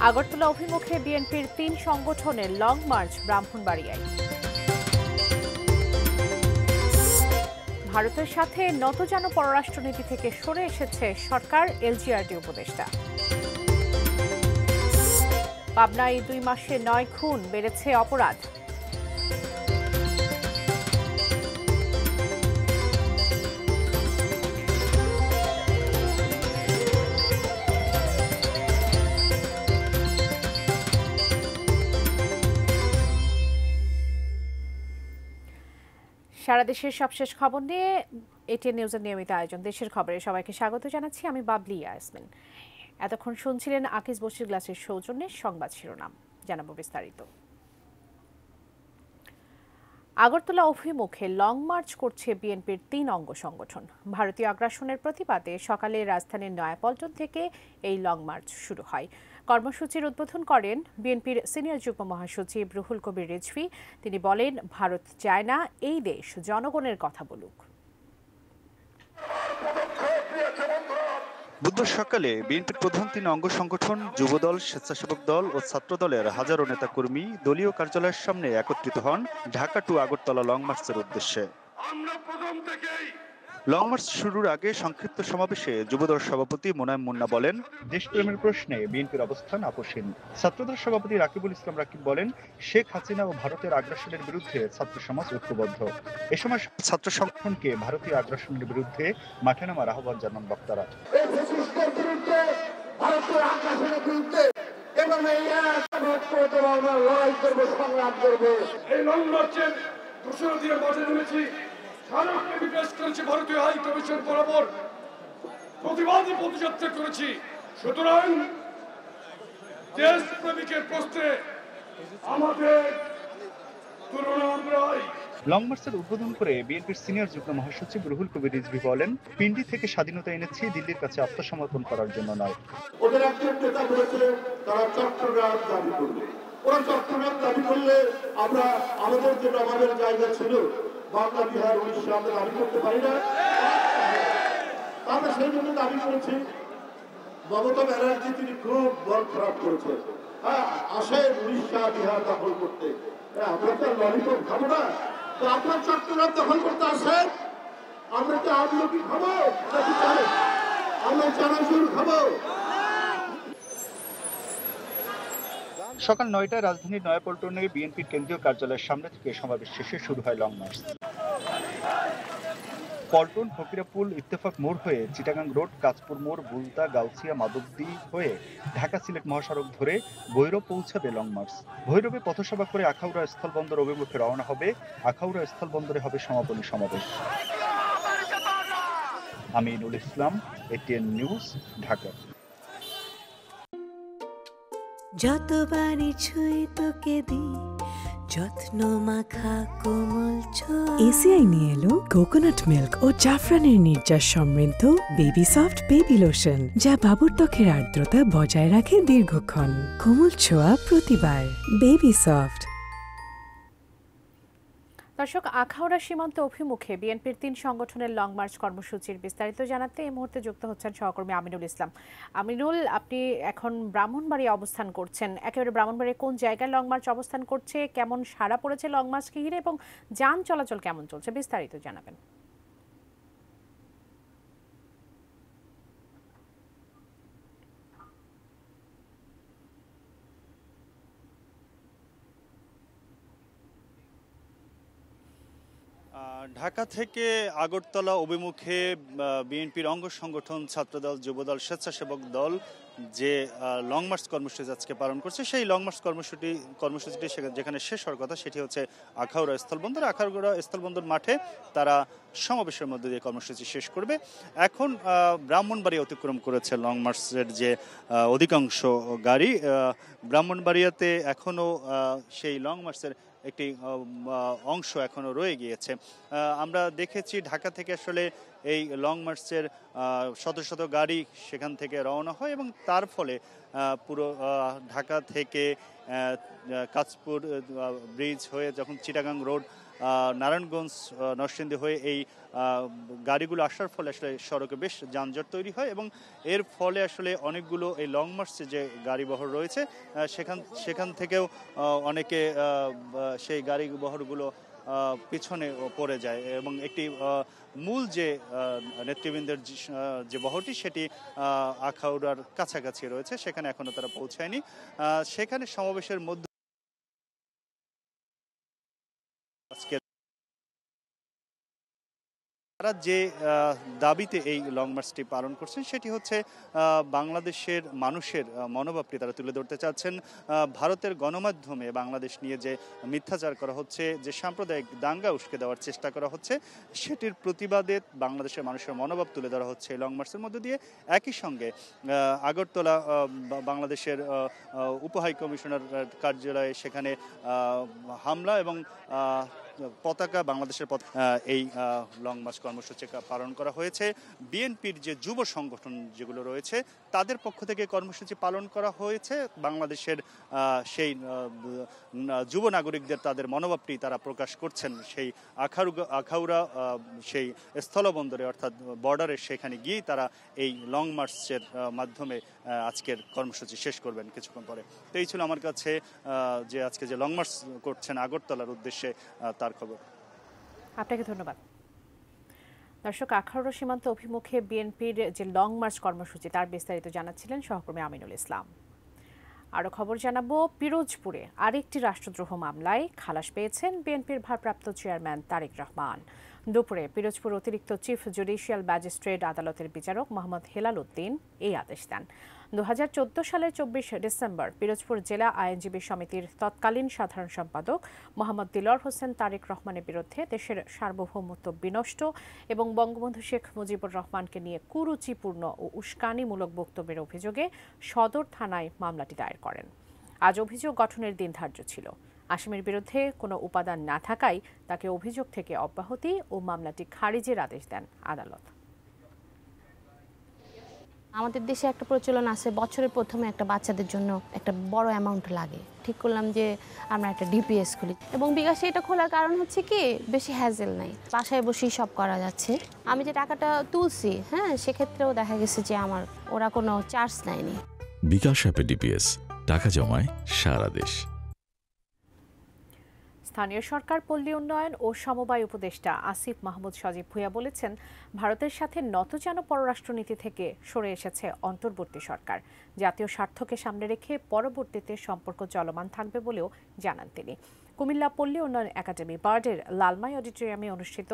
আগরতলা অভিমুখে বিএনপির ৩ সংগঠনের লং মার্চ ব্রাহ্মণবাড়িয়ায়। ভারতের সাথে নতজানু পররাষ্ট্রনীতি থেকে সরে এসেছে সরকার, এলজিআরডি উপদেষ্টা। পাবনায় ২ মাসে ৯ খুন, বেড়েছে অপরাধ। সারা দেশের সবশেষ খবর নিয়ে এটিএন নিউজের নিয়মিত আয়োজন দেশের খবরে সবাইকে স্বাগত জানাচ্ছি। আমি বাবলি ইয়াসমিন। এতক্ষণ শুনছিলেন আকিজ বশির গ্লাসের সৌজন্যে সংবাদ শিরোনাম, জানাবো বিস্তারিত। আগরতলা অভিমুখে লং মার্চ করছে বিএনপির ৩ অঙ্গ সংগঠন। ভারতীয় আগ্রাসনের প্রতিবাদে সকালে রাজধানীর নয়াপল্টন থেকে এই লং মার্চ শুরু হয়। কর্মসূচির উদ্বোধন করেন বিএনপির সিনিয়র যুগ্ম মহাসচিব রুহুল কবির রিজভী। তিনি বলেন, ভারত চায় না এই দেশ জনগণের কথা বলুক। বুধবার সকালে বিএনপির প্রধান ৩ অঙ্গ সংগঠন যুবদল, স্বেচ্ছাসেবক দল ও ছাত্র দলের হাজারো নেতাকর্মী দলীয় কার্যালয়ের সামনে একত্রিত হন ঢাকা টু আগরতলা লং মার্চের উদ্দেশ্যে। লং মার্চ শুরুর আগে সংক্ষিপ্ত সমাবেশে যুবদল সভাপতি মোনায়েম মুন্না বলেন, দেশপ্রেমের প্রশ্নে বিএনপির অবস্থান আপোষহীন। ছাত্রদল সভাপতি রাকিবুল ইসলাম রাকিব বলেন, শেখ হাসিনা ও ভারতের আগ্রাসনের বিরুদ্ধে ছাত্র সমাজ ঐক্যবদ্ধ। এ সময় ছাত্র সংগঠনকে ভারতীয় আগ্রাসনের বিরুদ্ধে মাঠে নামার আহ্বান জানান বক্তারা। ভারতীয় হাই কমিশন বরাবর প্রতিবাদী পদযাত্রা করেছি। সুতরাং দেশপ্রেমিকের প্রশ্নে আমাদের তুলনা নাই। লং মার্চের উদ্বোধন করে বিএনপির সিনিয়র যুগ্ম মহাসচিব রুহুল কবির রিজভী বলেন, পিন্ডি থেকে স্বাধীনতা এনেছি, দিল্লির কাছে আত্মসমর্পণ করার জন্য নয়। ওদের একজন নেতা বলেছে তারা চট্টগ্রাম দাবি করবে। ওরা চট্টগ্রাম দাবি করলে আমরা আমাদের যে নবাবের জায়গা ছিল বাংলা, বিহার, উড়িষ্যা আমরা দাবি করতে পারি না। আমরা সেই জন্য দাবি করেছি। মমতা ব্যানার্জি তিনি খুব মন খারাপ করেছে, আসেন উড়িষ্যা, বিহার দখল করতে। আমরা তো ললিপপ খাবো না, তো আপনার চট্টগ্রাম দখল করতে আসেন। আমরা কি আমলকি খাবো নাকি আমরা চানাচুর খাবো? সকাল ৯টায় রাজধানীর নয়াপল্টনে বিএনপির কেন্দ্রীয় কার্যালয়ের সামনে থেকে সমাবেশ শেষে শুরু হয় লং মার্চ। পল্টন, ফকিরাপুল, ইত্তেফাক মোড় হয়ে চিটাগাং রোড, কাঁচপুর মোড়, বুলতা, গাউছিয়া, মাধবদী হয়ে ঢাকা সিলেট মহাসড়ক ধরে ভৈরব পৌঁছাবে লং মার্চ। ভৈরবে পথসভা করে আখাউড়া স্থলবন্দর অভিমুখে রওনা হবে। আখাউড়া স্থলবন্দরে হবে সমাপনী সমাবেশ। Aminul Islam, ATN news, Dhaka. যতবারই ছুঁই তোকে দিই যত্ন মাখা কোমল ছোঁয়া। এসিআই নিয়ে এলো কোকোনাট মিল্ক ও জাফরানের নির্যাস সমৃদ্ধ বেবি সফট বেবি লোশন, যা বাবুর ত্বকের আর্দ্রতা বজায় রাখে দীর্ঘক্ষণ। কোমল ছোঁয়া প্রতিবার, বেবি সফট। দর্শক, আখাউড়া সীমান্ত অভিমুখে বিএনপির ৩ সংগঠনের লং মার্চ কর্মসূচির বিস্তারিত জানাতে এই মুহূর্তে যুক্ত হচ্ছেন সহকর্মী আমিনুল ইসলাম। আমিনুল, আপনি এখন ব্রাহ্মণবাড়িয়া অবস্থান করছেন। একেবারে ব্রাহ্মণবাড়িয়া কোন জায়গায় লং মার্চ অবস্থান করছে, কেমন সাড়া পড়েছে লং মার্চকে ঘিরে এবং যান চলাচল কেমন চলছে, বিস্তারিত জানাবেন। ঢাকা থেকে আগরতলা অভিমুখে বিএনপির অঙ্গ সংগঠন, ছাত্রদল, যুবদল, স্বেচ্ছাসেবক দল যে লং মার্চ কর্মসূচি আজকে পালন করছে, সেই লং মার্চ কর্মসূচিটি যেখানে শেষ হওয়ার কথা সেটি হচ্ছে আখাউড়া স্থলবন্দর। আখাউড়া স্থলবন্দর মাঠে তারা সমাবেশের মধ্যে দিয়ে কর্মসূচি শেষ করবে। এখন ব্রাহ্মণবাড়িয়া অতিক্রম করেছে লং মার্চের যে অধিকাংশ গাড়ি। ব্রাহ্মণবাড়িয়াতে এখনও সেই লং মার্চের একটি অংশ এখনো রয়ে গিয়েছে। আমরা দেখেছি ঢাকা থেকে আসলে এই লং মার্চের শত শত গাড়ি সেখান থেকে রওনা হয় এবং তার ফলে পুরো ঢাকা থেকে কাঁচপুর ব্রিজ হয়ে যখন চিটাগাং রোড নারায়ণগঞ্জ নরসিংদী হয়ে এই গাড়িগুলো আসার ফলে আসলে সড়কে বেশ যানজট তৈরি হয় এবং এর ফলে আসলে অনেকগুলো এই লং মার্চে যে গাড়িবহর রয়েছে সেখান থেকেও অনেকে সেই গাড়িবহরগুলো পিছনে পড়ে যায় এবং একটি মূল যে নেতৃবৃন্দের যে বহরটি সেটি আখাউড়ার কাছাকাছি রয়েছে, সেখানে এখনো তারা পৌঁছায়নি। সেখানে সমাবেশের মধ্যে আজকে তারা যে দাবিতে এই লং মার্চটি পালন করছেন সেটি হচ্ছে বাংলাদেশের মানুষের মনোভাবটি তারা তুলে ধরতে চাচ্ছেন। ভারতের গণমাধ্যমে বাংলাদেশ নিয়ে যে মিথ্যাচার করা হচ্ছে, যে সাম্প্রদায়িক দাঙ্গা উস্কে দেওয়ার চেষ্টা করা হচ্ছে, সেটির প্রতিবাদে বাংলাদেশের মানুষের মনোভাব তুলে ধরা হচ্ছে এই লং মার্চের মধ্য দিয়ে। একই সঙ্গে আগরতলা বাংলাদেশের উপহাই কমিশনার কার্যালয়ে সেখানে হামলা এবং পতাকা বাংলাদেশের এই লং মার্চ কর্মসূচি পালন করা হয়েছে। বিএনপির যে যুব সংগঠন যেগুলো রয়েছে তাদের পক্ষ থেকে কর্মসূচি পালন করা হয়েছে। বাংলাদেশের সেই যুব নাগরিকদের তাদের মনোভাবটি তারা প্রকাশ করছেন সেই আখাউড়া সেই স্থলবন্দরে অর্থাৎ বর্ডারে, সেখানে গিয়েই তারা এই লং মার্চের মাধ্যমে আজকের কর্মসূচি শেষ করবেন কিছুক্ষণ পরে। তো এই ছিল আমার কাছে যে আজকে যে লং মার্চ করছেন আগরতলার উদ্দেশ্যে তার খবর। আপনাকে ধন্যবাদ। দর্শক, আখাউড়া সীমান্ত অভিমুখে বিএনপির যে লং মার্চ কর্মসূচি তার বিস্তারিত জানাচ্ছিলেন সহকর্মী আমিনুল ইসলাম। আরও খবর জানাবো, পিরোজপুরে আরেকটি রাষ্ট্রদ্রোহ মামলায় খালাস পেয়েছেন বিএনপির ভারপ্রাপ্ত চেয়ারম্যান তারেক রহমান। দুপুরে পিরোজপুর অতিরিক্ত চিফ জুডিশিয়াল ম্যাজিস্ট্রেট আদালতের বিচারক মোহাম্মদ হেলাল উদ্দিন এই আদেশ দেন। 2014 সালের 24 ডিসেম্বর পিরোজপুর জেলা আইনজীবী সমিতির তৎকালীন সাধারণ সম্পাদক মোহাম্মদ দিলওয়ার হোসেন তারেক রহমানের বিরুদ্ধে দেশের সার্বভৌমত্ব বিনষ্ট এবং বঙ্গবন্ধু শেখ মুজিবুর রহমানকে নিয়ে কুরুচিপূর্ণ ও উস্কানিমূলক বক্তব্যের অভিযোগে সদর থানায় মামলাটি দায়ের করেন। আজ অভিযোগ গঠনের দিন ধার্য ছিল। আসামির বিরুদ্ধে কোনো উপাদান না থাকায় তাকে অভিযোগ থেকে অব্যাহতি ও মামলাটি খারিজের আদেশ দেন আদালত। আমাদের দেশে একটা প্রচলন আছে, বছরের প্রথমে একটা বাচ্চাদের জন্য একটা বড় অ্যামাউন্ট লাগে। ঠিক করলাম যে আমরা একটা ডিপিএস খুলি এবং বিকাশে এটা খোলার কারণ হচ্ছে কি, বেশি হ্যাজেল নাই, বাসায় বসেই সব করা যাচ্ছে। আমি যে টাকাটা তুলছি, সেক্ষেত্রেও দেখা গেছে যে আমার ওরা কোনো চার্জ নেয়নি। বিকাশ অ্যাপে ডিপিএস, টাকা জমায় সারা দেশ। স্থানীয় সরকার, পল্লী উন্নয়ন ও সমবায় উপদেষ্টা আসিফ মাহমুদ সজীব ভুঁইয়া বলেছেন, ভারতের সাথে নতজানু পররাষ্ট্রনীতি থেকে সরে এসেছে অন্তর্বর্তী সরকার। জাতীয় স্বার্থকে সামনে রেখে পরবর্তীতে সম্পর্ক চলমান থাকবে বলেও জানান তিনি। কুমিল্লা পল্লী উন্নয়ন একাডেমি বার্ডের লালমাই অডিটোরিয়ামে অনুষ্ঠিত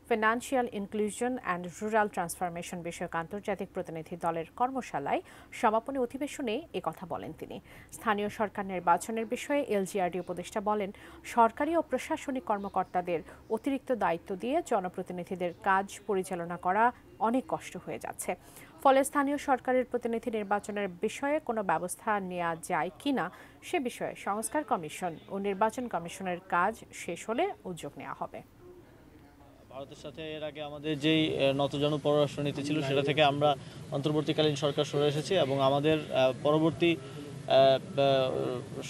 financial inclusion and rural transformation বিষয়ক আন্তর্জাতিক প্রতিনিধি দলের কর্মশালায় সমাপনী অধিবেশনে একথা বলেন তিনি। স্থানীয় সরকার নির্বাচনের বিষয়ে এলজিআরডি উপদেষ্টা বলেন, সরকারি ও প্রশাসনিক কর্মকর্তাদের অতিরিক্ত দায়িত্ব দিয়ে জনপ্রতিনিধিদের কাজ পরিচালনা করা অনেক কষ্ট হয়ে যাচ্ছে। ফলে স্থানীয় সরকারের প্রতিনিধি নির্বাচনের বিষয়ে কোনো ব্যবস্থা নেওয়া যায় কিনা সে বিষয়ে সংস্কার কমিশন ও নির্বাচন কমিশনের কাজ শেষ হলে উদ্যোগ নেওয়া হবে। ভারতের সাথে এর আগে আমাদের যেই নতজানু পররাষ্ট্রনীতি ছিল সেটা থেকে আমরা অন্তর্বর্তীকালীন সরকার সরে এসেছি এবং আমাদের পরবর্তী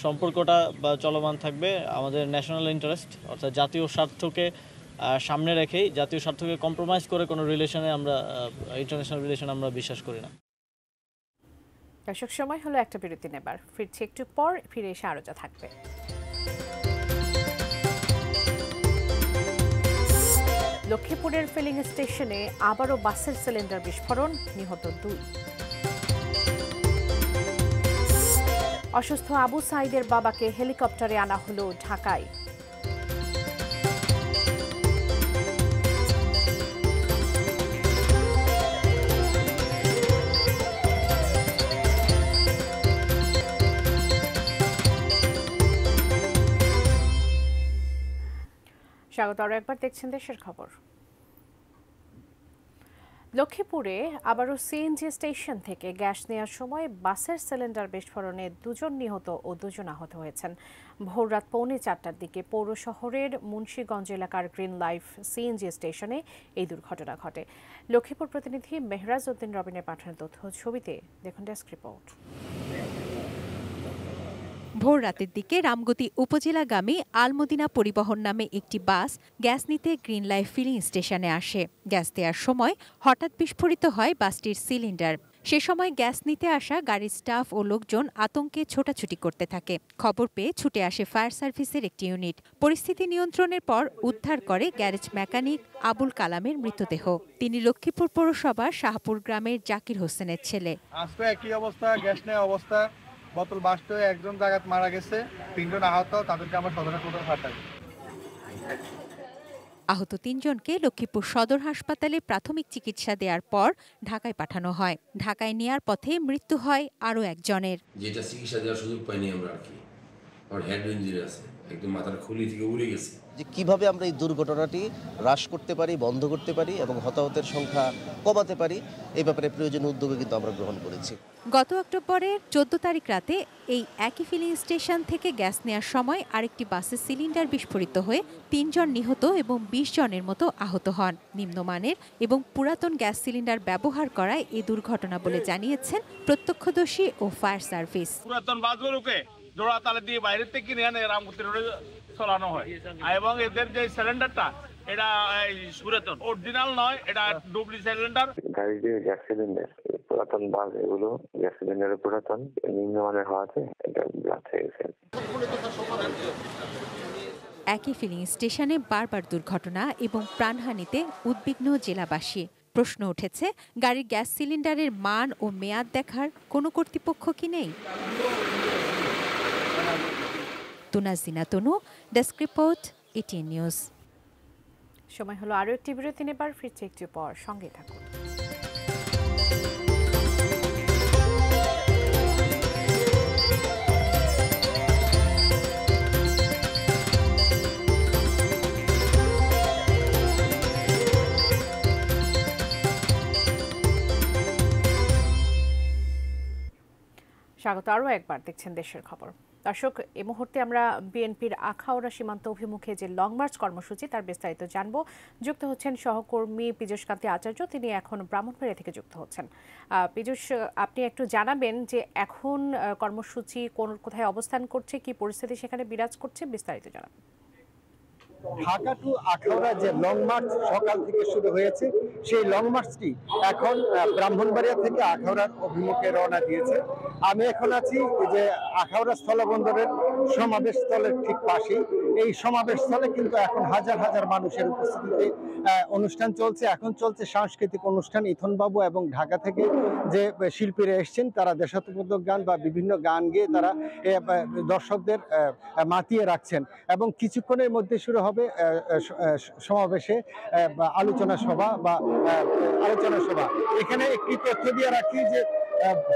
সম্পর্কটা চলমান থাকবে আমাদের ন্যাশনাল ইন্টারেস্ট অর্থাৎ জাতীয় স্বার্থকে সামনে রেখেই। জাতীয় স্বার্থকে কম্প্রোমাইজ করে কোনো রিলেশনে আমরা ইন্টারন্যাশনাল রিলেশন আমরা বিশ্বাস করি না। দর্শক, সময় হলো একটা বিরতি নেবার, ফিরছি একটু পর, ফিরে এসে আরো যা থাকবে। লক্ষ্মীপুরের ফিলিং স্টেশনে আবারও বাসের সিলিন্ডার বিস্ফোরণ, নিহত 2। অসুস্থ আবু সাইদের বাবাকে হেলিকপ্টারে আনা হলো ঢাকায়। স্বাগত, আরও একবার দেখছেন দেশের খবর। লক্ষ্মীপুরে আবারও সিএনজি স্টেশন থেকে গ্যাস নেওয়ার সময় বাসের সিলিন্ডার বিস্ফোরণে 2 জন নিহত ও 2 জন আহত হয়েছেন। ভোররাত 3:45টার দিকে পৌর শহরের মুন্সিগঞ্জ এলাকার গ্রিন লাইফ সিএনজি স্টেশনে এই দুর্ঘটনা ঘটে। লক্ষ্মীপুর প্রতিনিধি মেহরাজ উদ্দিন রবিনের পাঠানো তথ্য ছবিতে দেখুন ডেস্ক রিপোর্ট। ভোর রাতের দিকে রামগতি উপজেলাগামী আলমদিনা পরিবহন নামে একটি বাস গ্যাস নিতে গ্রিন লাইফ ফিলিং স্টেশনে আসে। গ্যাস দেওয়ার সময় হঠাৎ বিস্ফোরিত হয় বাসটির সিলিন্ডার। সে সময় গ্যাস নিতে আসা গাড়ির স্টাফ ও লোকজন আতঙ্কে ছোটাছুটি করতে থাকে। খবর পেয়ে ছুটে আসে ফায়ার সার্ভিসের একটি ইউনিট। পরিস্থিতি নিয়ন্ত্রণের পর উদ্ধার করে গ্যারেজ মেকানিক আবুল কালামের মৃতদেহ। তিনি লক্ষ্মীপুর পৌরসভার শাহপুর গ্রামের জাকির হোসেনের ছেলে। আজকে একই অবস্থা, গ্যাস নেওয়া অবস্থা, বোতল বাস্ট হয়ে একজন জায়গায় মারা গেছে, 3 জন আহত, তাদেরকে আমরা সদর হাসপাতালে পাঠাই। আহত 3 জনকে লক্ষ্মীপুর সদর হাসপাতালে প্রাথমিক চিকিৎসা দেওয়ার পর ঢাকায় পাঠানো হয়। ঢাকায় নেয়ার পথে মৃত্যু হয় আরও একজনের। যেটা চিকিৎসা দেওয়ার সুযোগ পাইনি আমরা আর কি। আমার হেড ইঞ্জুরি আছে, একদম মাথার খুলি থেকে উড়ে গেছে। যে কিভাবে আমরা এই দুর্ঘটনাটি হ্রাস করতে পারি, বন্ধ করতে পারি এবং হতাহতের সংখ্যা কমাতে পারি, এই ব্যাপারে প্রয়োজনীয় উদ্যোগ কিন্তু আমরা গ্রহণ করেছি। গত অক্টোবরের 14 তারিখ রাতে এই একই ফিলিং স্টেশন থেকে গ্যাস নেওয়ার সময় আরেকটি বাসের সিলিন্ডার বিস্ফোরিত হয়ে 3 জন নিহত এবং 20 জনের মতো আহত হন। নিম্নমানের এবং পুরাতন গ্যাস সিলিন্ডার ব্যবহার করায় এই দুর্ঘটনা বলে জানিয়েছেন প্রত্যক্ষদর্শী ও ফায়ার সার্ভিস। পুরাতন বাসগুলোকে জোড়াতালে দিয়ে বাইরে থেকে কিনে এনে রামগতি রোডে চালানো হয় এবং এদের যে সিলিন্ডারটা এটা পুরাতন, অরিজিনাল নয়, এটা ডুপ্লি সিলিন্ডার। গাড়ির যে গ্যাস সিলিন্ডার, পুরাতন বাস, এগুলো গ্যাস সিলিন্ডার পুরাতন, নিম্নমানের হওয়াতে এটা ব্লাস্ট হয়ে গেছে। একই ফিলিং স্টেশনে বারবার দুর্ঘটনা এবং প্রাণহানিতে উদ্বিগ্ন জেলাবাসী। প্রশ্ন উঠেছে, গাড়ির গ্যাস সিলিন্ডারের মান ও মেয়াদ দেখার কোনো কর্তৃপক্ষ কি নেই? তুনাজিনা তনু, ডেস্ক রিপোর্ট, এটিএন নিউজ। সময় হলো আরও একটি বিরতি নেবার, ফিরছে একটু পর, সঙ্গে থাকুন। স্বাগত আরও একবার, দেখছেন দেশের খবর। দর্শক, এই মুহূর্তে আমরা বিএনপির আখাউড়া সীমান্ত অভিমুখে যে লং মার্চ কর্মসূচি তার বিস্তারিত জানব। যুক্ত হচ্ছেন সহকর্মী পীযূষকান্তি আচার্য, তিনি এখন ব্রাহ্মণবাড়িয়া থেকে যুক্ত হচ্ছেন। পীযূষ, আপনি একটু জানাবেন যে এখন কর্মসূচি কোথায় অবস্থান করছে, কি পরিস্থিতি সেখানে বিরাজ করছে, বিস্তারিত জানাবেন। ঢাকা টু আখাউড়া যে লং মার্চ সকাল থেকে শুরু হয়েছে, সেই লং মার্চটি এখন ব্রাহ্মণবাড়িয়া থেকে আখাউড়ার অভিমুখে রওনা দিয়েছে। আমি এখন আছি যে আখাউড়া স্থলবন্দরের সমাবেশ স্থলের ঠিক পাশেই। এই সমাবেশ স্থলে কিন্তু এখন হাজার হাজার মানুষের উপস্থিতিতে অনুষ্ঠান চলছে। এখন চলছে সাংস্কৃতিক অনুষ্ঠান। ইথন বাবু এবং ঢাকা থেকে যে শিল্পীরা এসছেন, তারা দেশাত্মবোধক গান বা বিভিন্ন গান গেয়ে তারা দর্শকদের মাতিয়ে রাখছেন এবং কিছুক্ষণের মধ্যে শুরু হবে সমাবেশে আলোচনা সভা। এখানে একটি তথ্য দিয়ে রাখি যে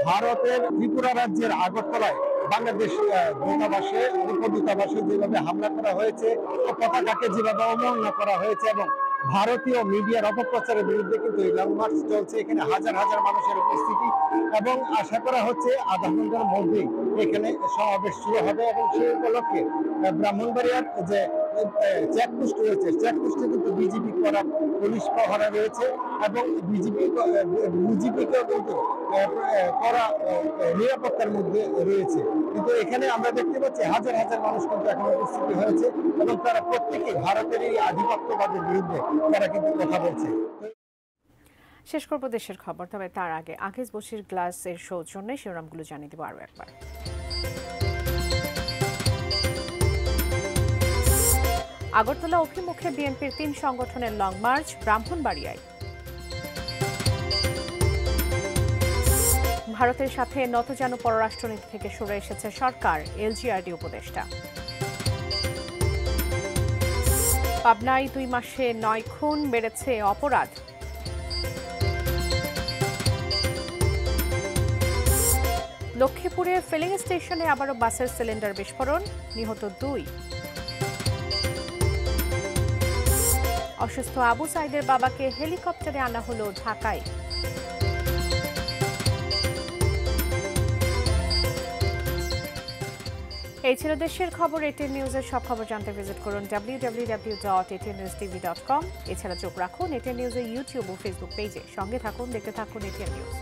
ভারতের ত্রিপুরা রাজ্যের আগরতলায় বাংলাদেশ দূতাবাসে, উপদূতাবাসে যেভাবে হামলা করা হয়েছে, পতাকাকে যেভাবে অবমাননা করা হয়েছে এবং ভারতীয় মিডিয়ার অপপ্রচারের বিরুদ্ধে কিন্তু এই লং মার্চ চলছে। এখানে হাজার হাজার মানুষের উপস্থিতি এবং আশা করা হচ্ছে আধা ঘন্টার মধ্যেই এখানে সমাবেশ শুরু হবে এবং সেই উপলক্ষে ব্রাহ্মণবাড়িয়ার যে চেকপোস্ট রয়েছে, চেকপোস্টে কিন্তু বিজিবি করা পুলিশ পাহারা রয়েছে এবং বিজিবিকেও কিন্তু করা নিরাপত্তার মধ্যে রয়েছে। কিন্তু এখানে আমরা দেখতে পাচ্ছি হাজার হাজার মানুষ কিন্তু এখন উপস্থিতি হয়েছে এবং তারা প্রত্যেকে ভারতের এই আধিপত্যবাদের বিরুদ্ধে তারা কিন্তু কথা বলছে। শেষ করবো দেশের খবর, তবে তার আগে আগেজ বসির গ্লাসের সৌজন্যে শিরোনামগুলো জানিয়ে দেবো আরও একবার। আগরতলা অভিমুখে বিএনপির 3 সংগঠনের লং মার্চ ব্রাহ্মণবাড়িয়ায়। ভারতের সাথে নতজানু পররাষ্ট্রনীতি থেকে সরে এসেছে সরকার, এলজিআরডি উপদেষ্টা। পাবনায় 2 মাসে 9 খুন, বেড়েছে অপরাধ। লক্ষ্মীপুরে ফিলিং স্টেশনে আবারও বাসের সিলিন্ডার বিস্ফোরণ, নিহত 2। অসুস্থ আবু সাইদের বাবাকে হেলিকপ্টারে আনা হলো ঢাকায়। এই ছিল দেশের খবর। এটিএন নিউজের সব খবর জানতে ভিজিট করুন www.atnnewstv.com। এছাড়া চোখ রাখুন এটিএন নিউজের ইউটিউব ও ফেসবুক পেজে। সঙ্গে থাকুন, দেখতে থাকুন এটিএন নিউজ।